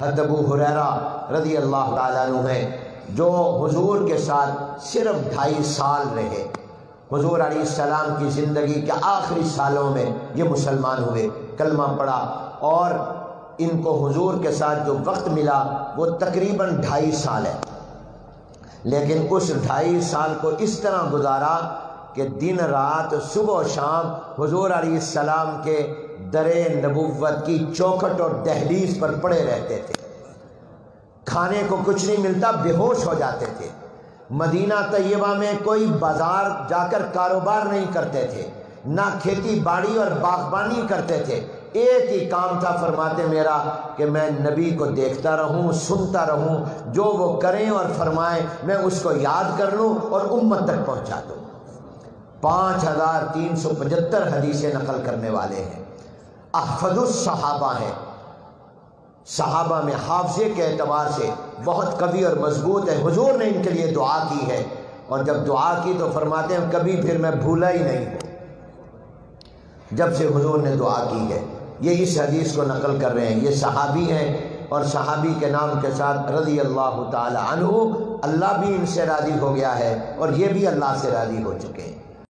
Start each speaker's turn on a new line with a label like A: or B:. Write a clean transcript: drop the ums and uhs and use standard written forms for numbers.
A: حضرت ابو ہریرہ رضی اللہ تعالیٰ عنہ ہیں جو حضور کے ساتھ صرف 2.5 سال رہے. حضور علیہ السلام کی زندگی کے آخری سالوں میں یہ مسلمان ہوئے، کلمہ پڑھا، اور ان کو حضور کے ساتھ جو وقت ملا وہ تقریباً 2.5 سال ہے. لیکن اس 2.5 سال کو اس طرح گزارا کہ دن رات صبح و شام حضور علیہ السلام کے در نبوت کی چوکھٹ اور دہلیز پر پڑے رہتے تھے. کھانے کو کچھ نہیں ملتا، بے ہوش ہو جاتے تھے. مدینہ طیبہ میں کوئی بازار جا کر کاروبار نہیں کرتے تھے، نہ کھیتی باڑی اور باغبانی کرتے تھے. ایک ہی کام تھا، فرماتے میرا، کہ میں نبی کو دیکھتا رہوں، سنتا رہوں، جو وہ کریں اور فرمائیں میں اس کو یاد کر لوں اور امت تک پہنچا دوں. 5375 حدیثیں نقل کرنے والے ہیں، احفظ الصحابہ ہیں. صحابہ میں حافظے کے اعتبار سے بہت قوی اور مضبوط ہے. حضور نے ان کے لیے دعا کی ہے، اور جب دعا کی تو فرماتے ہیں کبھی پھر میں بھولا ہی نہیں ہوں. جب سے حضور نے دعا کی ہے، یہ اس حدیث کو نقل کر رہے ہیں. یہ صحابی ہیں، اور صحابی کے نام کے ساتھ رضی اللہ تعالی عنہ، اللہ بھی ان سے راضی ہو گیا ہے اور یہ بھی اللہ سے راضی ہو چکے ہیں.